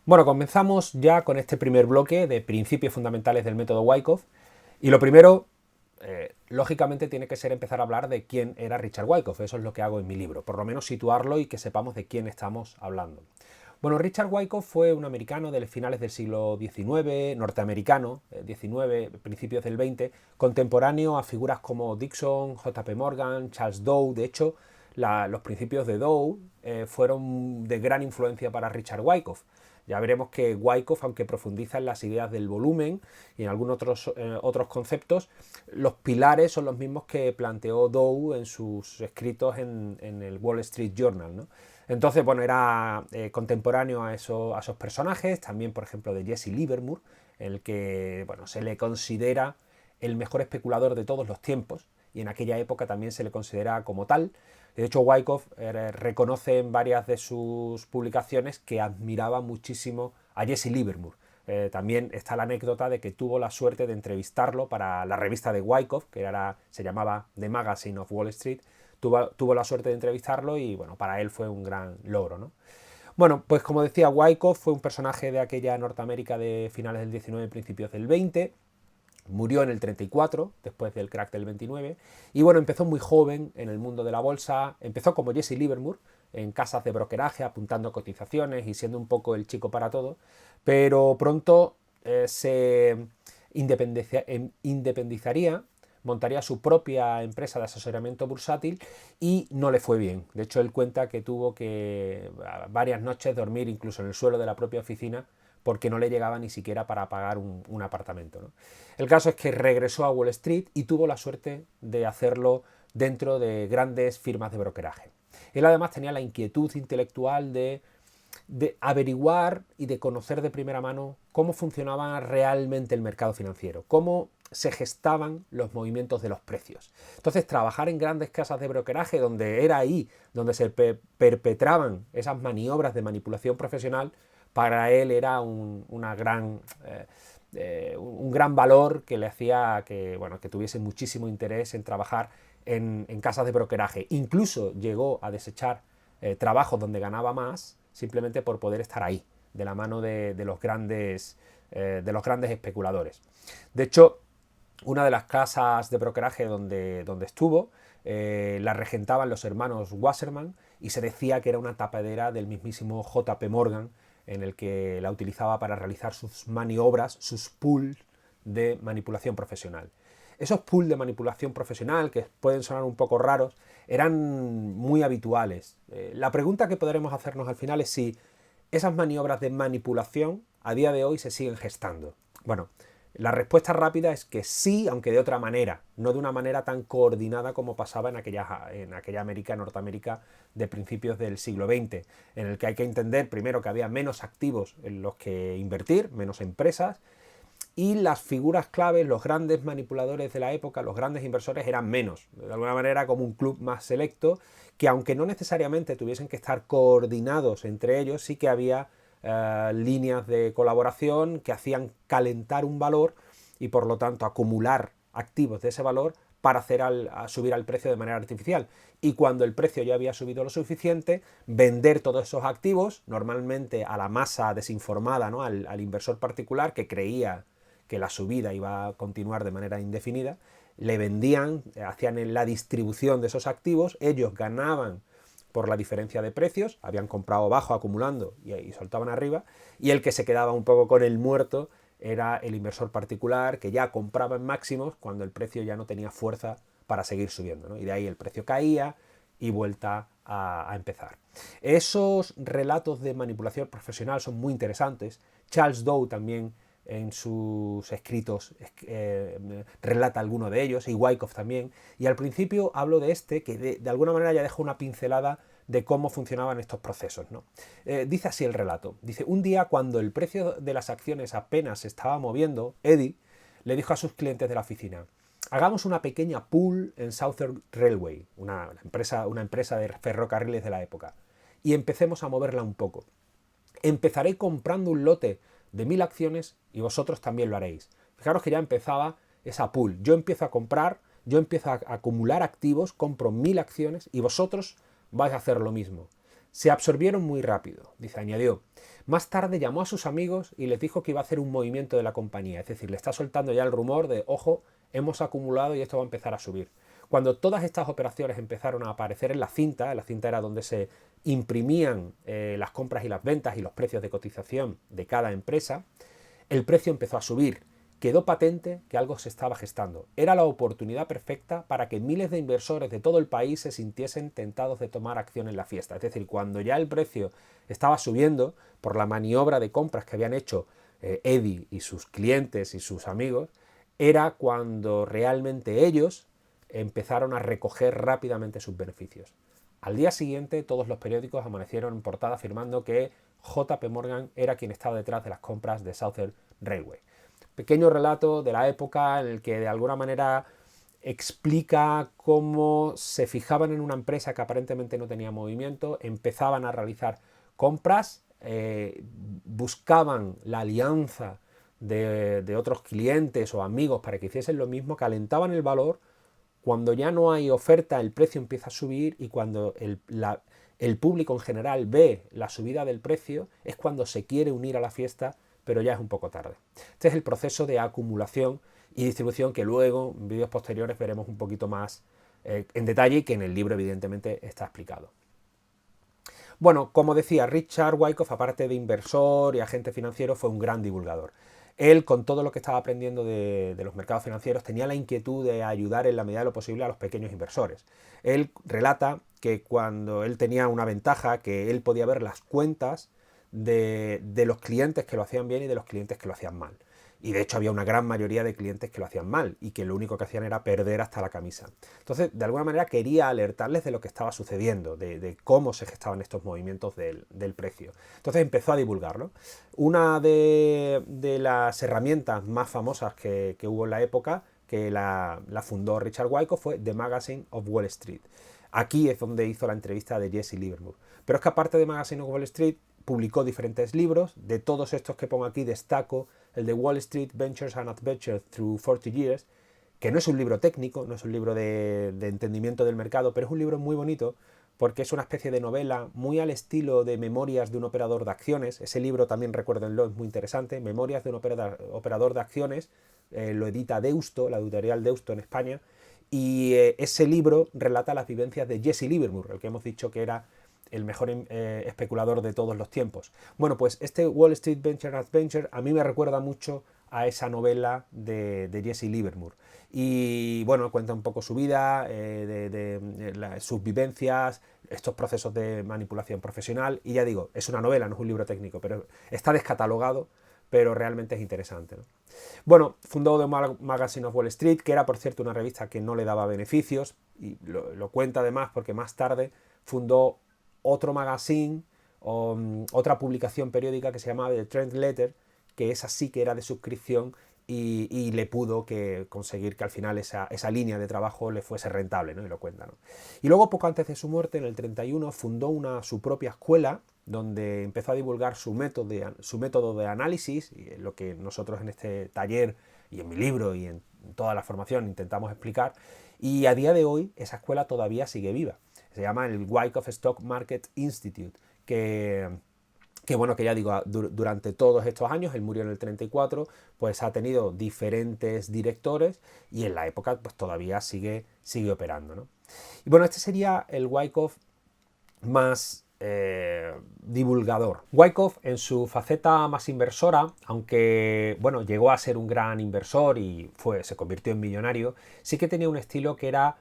Bueno, comenzamos ya con este primer bloque de principios fundamentales del método Wyckoff. Y lo primero, lógicamente, tiene que ser empezar a hablar de quién era Richard Wyckoff. Eso es lo que hago en mi libro, por lo menos situarlo y que sepamos de quién estamos hablando. Bueno, Richard Wyckoff fue un americano de finales del siglo XIX, norteamericano, XIX, principios del XX, contemporáneo a figuras como Dixon, J.P. Morgan, Charles Dow. De hecho, los principios de Dow fueron de gran influencia para Richard Wyckoff. Ya veremos que Wyckoff, aunque profundiza en las ideas del volumen y en algunos otros conceptos, los pilares son los mismos que planteó Dow en sus escritos en el Wall Street Journal, ¿no? Entonces, bueno, era contemporáneo a esos personajes, también, por ejemplo, de Jesse Livermore, el que, bueno, se le considera el mejor especulador de todos los tiempos, y en aquella época también se le considera como tal. De hecho, Wyckoff reconoce en varias de sus publicaciones que admiraba muchísimo a Jesse Livermore. También está la anécdota de que tuvo la suerte de entrevistarlo para la revista de Wyckoff, que se llamaba The Magazine of Wall Street. Tuvo la suerte de entrevistarlo y, bueno, para él fue un gran logro, ¿no? Bueno, pues como decía, Wyckoff fue un personaje de aquella Norteamérica de finales del 19 y principios del 20. Murió en el 34, después del crack del 29, y bueno, empezó muy joven en el mundo de la bolsa. Empezó como Jesse Livermore, en casas de brokeraje, apuntando cotizaciones y siendo un poco el chico para todo, pero pronto se independizaría, montaría su propia empresa de asesoramiento bursátil y no le fue bien. De hecho, él cuenta que tuvo que varias noches dormir incluso en el suelo de la propia oficina porque no le llegaba ni siquiera para pagar un apartamento, ¿no? El caso es que regresó a Wall Street y tuvo la suerte de hacerlo dentro de grandes firmas de brokeraje. Él además tenía la inquietud intelectual de averiguar y de conocer de primera mano cómo funcionaba realmente el mercado financiero, cómo se gestaban los movimientos de los precios. Entonces, trabajar en grandes casas de brokeraje, donde era ahí donde se perpetraban esas maniobras de manipulación profesional, para él era un gran valor que le hacía que tuviese muchísimo interés en trabajar en casas de brokeraje. Incluso llegó a desechar trabajos donde ganaba más simplemente por poder estar ahí, de la mano de los grandes especuladores. De hecho, una de las casas de brokeraje donde estuvo la regentaban los hermanos Wasserman y se decía que era una tapadera del mismísimo J.P. Morgan, en el que la utilizaba para realizar sus maniobras, sus pools de manipulación profesional. Esos pools de manipulación profesional, que pueden sonar un poco raros, eran muy habituales. La pregunta que podremos hacernos al final es si esas maniobras de manipulación a día de hoy se siguen gestando. Bueno, la respuesta rápida es que sí, aunque de otra manera, no de una manera tan coordinada como pasaba en aquella Norteamérica de principios del siglo XX, en el que hay que entender primero que había menos activos en los que invertir, menos empresas, y las figuras claves, los grandes manipuladores de la época, los grandes inversores eran menos, de alguna manera como un club más selecto, que aunque no necesariamente tuviesen que estar coordinados entre ellos, sí que había líneas de colaboración que hacían calentar un valor y por lo tanto acumular activos de ese valor para subir al precio de manera artificial. Y cuando el precio ya había subido lo suficiente, vender todos esos activos, normalmente a la masa desinformada, ¿no? al inversor particular que creía que la subida iba a continuar de manera indefinida, le vendían, hacían la distribución de esos activos, ellos ganaban por la diferencia de precios, habían comprado bajo acumulando y soltaban arriba, y el que se quedaba un poco con el muerto era el inversor particular que ya compraba en máximos cuando el precio ya no tenía fuerza para seguir subiendo, ¿no? Y de ahí el precio caía y vuelta a empezar. Esos relatos de manipulación profesional son muy interesantes. Charles Dow también en sus escritos relata alguno de ellos, y Wyckoff también, y al principio hablo de este, que de alguna manera ya deja una pincelada de cómo funcionaban estos procesos, ¿no? Dice así el relato, dice, un día cuando el precio de las acciones apenas se estaba moviendo, Eddie le dijo a sus clientes de la oficina, hagamos una pequeña pool en Southern Railway, una empresa de ferrocarriles de la época, y empecemos a moverla un poco. Empezaré comprando un lote de 1000 acciones y vosotros también lo haréis. Fijaros que ya empezaba esa pool. Yo empiezo a comprar, yo empiezo a acumular activos, compro 1000 acciones y vosotros vais a hacer lo mismo. Se absorbieron muy rápido, dice, añadió. Más tarde llamó a sus amigos y les dijo que iba a hacer un movimiento de la compañía, es decir, le está soltando ya el rumor de, ojo, hemos acumulado y esto va a empezar a subir. Cuando todas estas operaciones empezaron a aparecer en la cinta era donde se imprimían las compras y las ventas y los precios de cotización de cada empresa, el precio empezó a subir. Quedó patente que algo se estaba gestando. Era la oportunidad perfecta para que miles de inversores de todo el país se sintiesen tentados de tomar acción en la fiesta. Es decir, cuando ya el precio estaba subiendo por la maniobra de compras que habían hecho Eddie y sus clientes y sus amigos, era cuando realmente ellos empezaron a recoger rápidamente sus beneficios. Al día siguiente, todos los periódicos amanecieron en portada afirmando que JP Morgan era quien estaba detrás de las compras de Southern Railway. Pequeño relato de la época en el que de alguna manera explica cómo se fijaban en una empresa que aparentemente no tenía movimiento, empezaban a realizar compras, buscaban la alianza de otros clientes o amigos para que hiciesen lo mismo, calentaban el valor. Cuando ya no hay oferta, el precio empieza a subir, y cuando el público en general ve la subida del precio, es cuando se quiere unir a la fiesta, pero ya es un poco tarde. Este es el proceso de acumulación y distribución que luego en vídeos posteriores veremos un poquito más en detalle, y que en el libro evidentemente está explicado. Bueno, como decía, Richard Wyckoff, aparte de inversor y agente financiero, fue un gran divulgador. Él, con todo lo que estaba aprendiendo de los mercados financieros, tenía la inquietud de ayudar en la medida de lo posible a los pequeños inversores. Él relata que cuando él tenía una ventaja, que él podía ver las cuentas de los clientes que lo hacían bien y de los clientes que lo hacían mal. Y de hecho había una gran mayoría de clientes que lo hacían mal y que lo único que hacían era perder hasta la camisa. Entonces, de alguna manera quería alertarles de lo que estaba sucediendo, de cómo se gestaban estos movimientos del precio. Entonces empezó a divulgarlo. Una de las herramientas más famosas que hubo en la época, que la fundó Richard Wyckoff, fue The Magazine of Wall Street. Aquí es donde hizo la entrevista de Jesse Livermore. Pero es que aparte de Magazine of Wall Street, publicó diferentes libros. De todos estos que pongo aquí destaco el de Wall Street Ventures and Adventures Through 40 Years, que no es un libro técnico, no es un libro de entendimiento del mercado, pero es un libro muy bonito porque es una especie de novela muy al estilo de Memorias de un operador de acciones. Ese libro también, recuérdenlo, es muy interesante. Memorias de un operador de acciones, lo edita Deusto, la editorial Deusto en España, y ese libro relata las vivencias de Jesse Livermore, el que hemos dicho que era el mejor especulador de todos los tiempos. Bueno, pues este Wall Street Venture Adventure a mí me recuerda mucho a esa novela de Jesse Livermore. Y bueno, cuenta un poco su vida, sus vivencias, estos procesos de manipulación profesional. Y ya digo, es una novela, no es un libro técnico, pero está descatalogado, pero realmente es interesante, ¿no? Bueno, fundó The Magazine of Wall Street, que era, por cierto, una revista que no le daba beneficios, y lo cuenta además porque más tarde fundó otro magazine, otra publicación periódica que se llamaba The Trend Letter, que esa sí que era de suscripción, y le pudo conseguir que al final esa línea de trabajo le fuese rentable, ¿no? Y lo cuenta, ¿no? Y luego, poco antes de su muerte, en el 31, fundó su propia escuela, donde empezó a divulgar su método de análisis, y lo que nosotros en este taller y en mi libro y en toda la formación intentamos explicar. Y a día de hoy esa escuela todavía sigue viva. Se llama el Wyckoff Stock Market Institute, que bueno, que ya digo, durante todos estos años, él murió en el 34, pues ha tenido diferentes directores, y en la época pues todavía sigue operando, ¿no? Y bueno, este sería el Wyckoff más divulgador. Wyckoff, en su faceta más inversora, aunque bueno, llegó a ser un gran inversor y se convirtió en millonario, sí que tenía un estilo que era,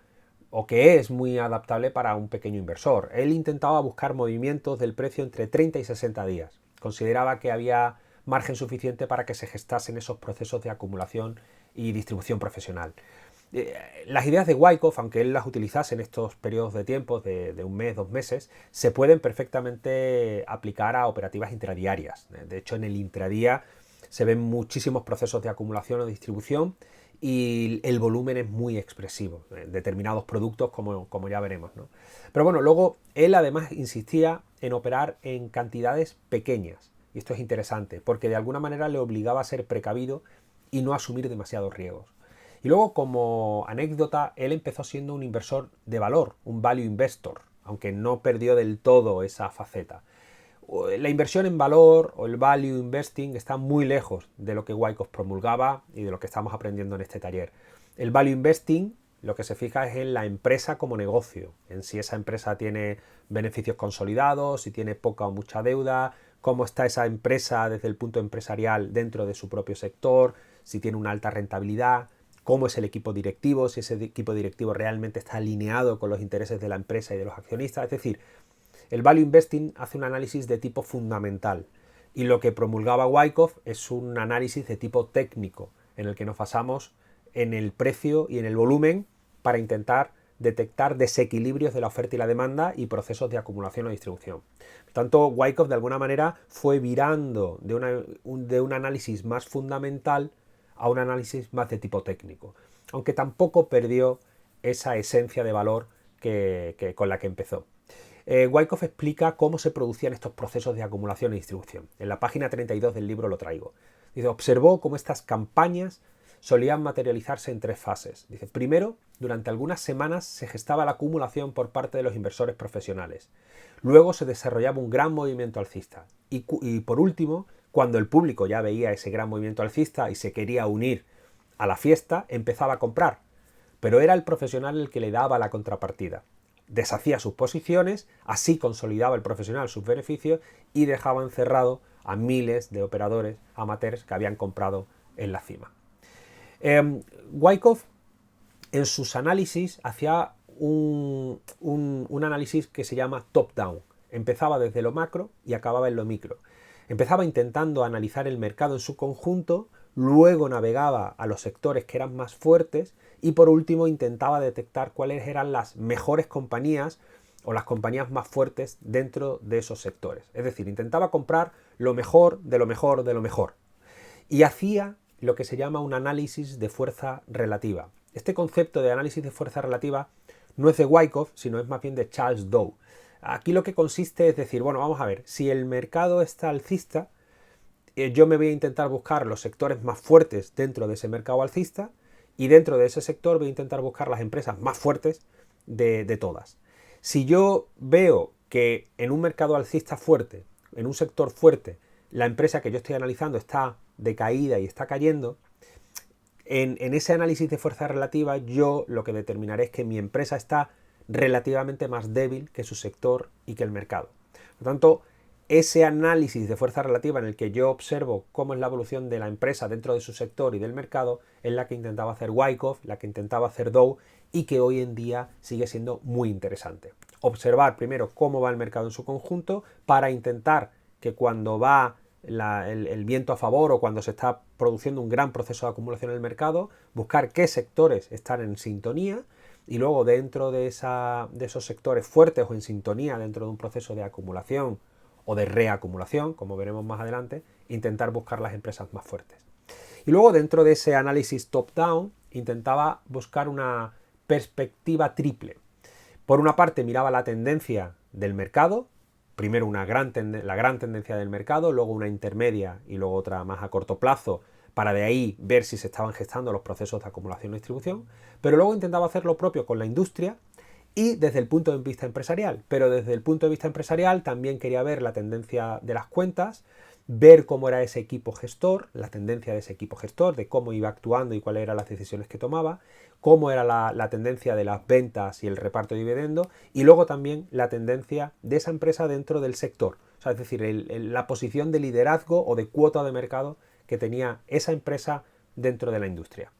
o que es, muy adaptable para un pequeño inversor. Él intentaba buscar movimientos del precio entre 30 y 60 días. Consideraba que había margen suficiente para que se gestasen esos procesos de acumulación y distribución profesional. Las ideas de Wyckoff, aunque él las utilizase en estos periodos de tiempo de un mes, 2 meses, se pueden perfectamente aplicar a operativas intradiarias. De hecho, en el intradía se ven muchísimos procesos de acumulación o distribución, y el volumen es muy expresivo en determinados productos, como ya veremos, ¿no? Pero bueno, luego él además insistía en operar en cantidades pequeñas, y esto es interesante porque de alguna manera le obligaba a ser precavido y no asumir demasiados riesgos. Y luego, como anécdota, él empezó siendo un inversor de valor, un value investor. aunque no perdió del todo esa faceta. La inversión en valor o el value investing está muy lejos de lo que Wyckoff promulgaba y de lo que estamos aprendiendo en este taller. El value investing lo que se fija es en la empresa como negocio, en si esa empresa tiene beneficios consolidados, si tiene poca o mucha deuda, cómo está esa empresa desde el punto empresarial dentro de su propio sector, si tiene una alta rentabilidad, cómo es el equipo directivo, si ese equipo directivo realmente está alineado con los intereses de la empresa y de los accionistas. Es decir, el value investing hace un análisis de tipo fundamental y lo que promulgaba Wyckoff es un análisis de tipo técnico en el que nos basamos en el precio y en el volumen para intentar detectar desequilibrios de la oferta y la demanda y procesos de acumulación o distribución. Por tanto, Wyckoff de alguna manera fue virando de un análisis más fundamental a un análisis más de tipo técnico, aunque tampoco perdió esa esencia de valor con la que empezó. Wyckoff explica cómo se producían estos procesos de acumulación y distribución. En la página 32 del libro lo traigo. Dice, observó cómo estas campañas solían materializarse en 3 fases. Dice, primero, durante algunas semanas se gestaba la acumulación por parte de los inversores profesionales. Luego se desarrollaba un gran movimiento alcista. Y por último, cuando el público ya veía ese gran movimiento alcista y se quería unir a la fiesta, empezaba a comprar. Pero era el profesional el que le daba la contrapartida. Deshacía sus posiciones, así consolidaba el profesional sus beneficios y dejaba encerrado a miles de operadores amateurs que habían comprado en la cima. Wyckoff en sus análisis hacía un análisis que se llama top-down. Empezaba desde lo macro y acababa en lo micro. Empezaba intentando analizar el mercado en su conjunto, luego navegaba a los sectores que eran más fuertes y por último intentaba detectar cuáles eran las mejores compañías o las compañías más fuertes dentro de esos sectores. Es decir, intentaba comprar lo mejor de lo mejor de lo mejor. Y hacía lo que se llama un análisis de fuerza relativa. Este concepto de análisis de fuerza relativa no es de Wyckoff, sino es más bien de Charles Dow. Aquí lo que consiste es decir, bueno, vamos a ver, si el mercado está alcista, yo me voy a intentar buscar los sectores más fuertes dentro de ese mercado alcista y dentro de ese sector voy a intentar buscar las empresas más fuertes de todas. Si yo veo que en un mercado alcista fuerte, en un sector fuerte, la empresa que yo estoy analizando está decaída y está cayendo, en ese análisis de fuerza relativa yo lo que determinaré es que mi empresa está relativamente más débil que su sector y que el mercado. Por lo tanto, ese análisis de fuerza relativa en el que yo observo cómo es la evolución de la empresa dentro de su sector y del mercado es la que intentaba hacer Wyckoff, la que intentaba hacer Dow y que hoy en día sigue siendo muy interesante. Observar primero cómo va el mercado en su conjunto para intentar que cuando va el viento a favor o cuando se está produciendo un gran proceso de acumulación en el mercado, buscar qué sectores están en sintonía y luego dentro de esos sectores fuertes o en sintonía dentro de un proceso de acumulación o de reacumulación, como veremos más adelante, intentar buscar las empresas más fuertes. Y luego dentro de ese análisis top-down intentaba buscar una perspectiva triple. Por una parte miraba la tendencia del mercado, primero la gran tendencia del mercado, luego una intermedia y luego otra más a corto plazo, para de ahí ver si se estaban gestando los procesos de acumulación y distribución, pero luego intentaba hacer lo propio con la industria y desde el punto de vista empresarial. Pero desde el punto de vista empresarial también quería ver la tendencia de las cuentas, ver cómo era ese equipo gestor, la tendencia de ese equipo gestor, de cómo iba actuando y cuáles eran las decisiones que tomaba, cómo era la tendencia de las ventas y el reparto de dividendo, y luego también la tendencia de esa empresa dentro del sector. O sea, es decir, la posición de liderazgo o de cuota de mercado que tenía esa empresa dentro de la industria.